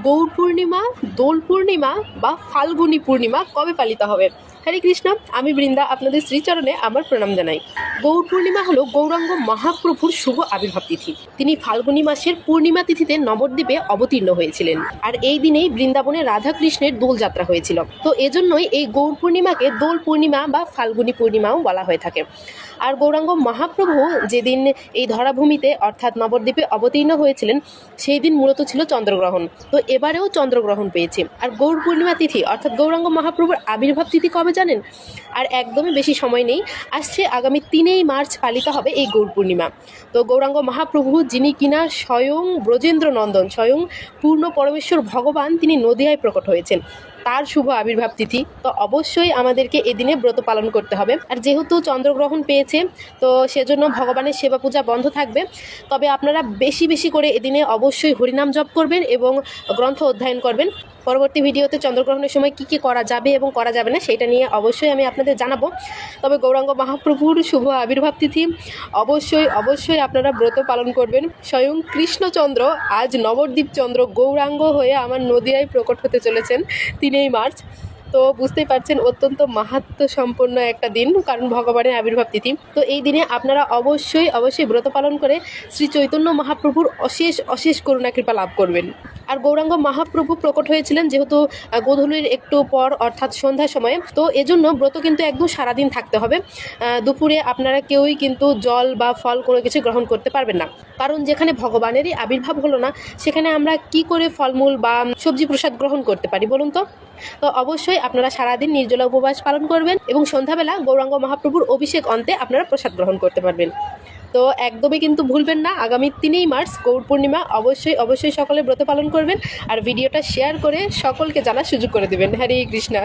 গৌর পূর্ণিমা, দোল পূর্ণিমা বা ফাল্গুনী পূর্ণিমা কবে পালিত হবে? হরে কৃষ্ণ, আমি বৃন্দা আপনাদের শ্রীচরণে আমার প্রণাম জানাই। গৌর পূর্ণিমা হলো গৌরাঙ্গ মহাপ্রভুর শুভ আবির্ভাব তিথি। তিনি ফাল্গুনী মাসের পূর্ণিমা তিথিতে নবদ্বীপে অবতীর্ণ হয়েছিলেন, আর এই দিনেই বৃন্দাবনে রাধাকৃষ্ণের দোলযাত্রা হয়েছিল। তো এজন্যই এই গৌর পূর্ণিমাকে দোল পূর্ণিমা বা ফাল্গুনী পূর্ণিমাও বলা হয়ে থাকে। আর গৌরাঙ্গ মহাপ্রভু যেদিন এই ধরাভূমিতে অর্থাৎ নবদ্বীপে অবতীর্ণ হয়েছিলেন, সেই দিন মূলত ছিল চন্দ্রগ্রহণ। তো এবারেও চন্দ্রগ্রহণ পেয়েছে। আর গৌর পূর্ণিমা তিথি অর্থাৎ গৌরাঙ্গ মহাপ্রভুর আবির্ভাব তিথি কবে জানেন? আর একদমই বেশি সময় নেই, আসছে আগামী 3 মার্চ পালিত হবে এই গৌর পূর্ণিমা। তো গৌরাঙ্গ মহাপ্রভু, যিনি কিনা স্বয়ং ব্রজেন্দ্র নন্দন, স্বয়ং পূর্ণ পরমেশ্বর ভগবান, তিনি নদিয়ায় প্রকট হয়েছেন, তার শুভ আবির্ভাব তিথি। তো অবশ্যই আমাদেরকে এদিনে ব্রত পালন করতে হবে। আর যেহেতু চন্দ্রগ্রহণ পেয়েছে, তো সেজন্য ভগবানের সেবা পূজা বন্ধ থাকবে। তবে আপনারা বেশি বেশি করে এদিনে অবশ্যই হরিনাম জপ করবেন এবং গ্রন্থ অধ্যয়ন করবেন। পরবর্তী ভিডিওতে চন্দ্রগ্রহণের সময় কী কী করা যাবে এবং করা যাবে না সেটা নিয়ে অবশ্যই আমি আপনাদের জানাবো। তবে গৌরাঙ্গ মহাপ্রভুর শুভ আবির্ভাব তিথি অবশ্যই অবশ্যই আপনারা ব্রত পালন করবেন। স্বয়ং কৃষ্ণচন্দ্র আজ নবদ্বীপ চন্দ্র গৌরাঙ্গ হয়ে আমার নদিয়ায় প্রকট হতে চলেছেন 3 মার্চ। তো বুঝতেই পারছেন, অত্যন্ত মাহাত্ম্য সম্পন্ন একটা দিন, কারণ ভগবানের আবির্ভাব তিথি। তো এই দিনে আপনারা অবশ্যই অবশ্যই ব্রত পালন করে শ্রী চৈতন্য মহাপ্রভুর অশেষ অশেষ করুণা কৃপা লাভ করবেন। আর গৌরাঙ্গ মহাপ্রভু প্রকট হয়েছিলেন যেহেতু গোধূলির একটু পর অর্থাৎ সন্ধ্যার সময়ে, তো এজন্য ব্রত কিন্তু একদম সারাদিন থাকতে হবে। দুপুরে আপনারা কেউই কিন্তু জল বা ফল কোনো কিছু গ্রহণ করতে পারবেন না, কারণ যেখানে ভগবানেরই আবির্ভাব হলো না, সেখানে আমরা কি করে ফলমূল বা সবজি প্রসাদ গ্রহণ করতে পারি বলুন তো? তো অবশ্যই আপনারা সারাদিন নির্জলা উপবাস পালন করবেন এবং সন্ধ্যাবেলা গৌরাঙ্গ মহাপ্রভুর অভিষেক অন্তে আপনারা প্রসাদ গ্রহণ করতে পারবেন। তো একদমই কিন্তু ভুলবেন না, আগামী 3 মার্চ গৌর পূর্ণিমা, অবশ্যই অবশ্যই সকলে ব্রত পালন করবেন আর ভিডিওটা শেয়ার করে সকলকে জানার সুযোগ করে দেবেন। হরে কৃষ্ণা।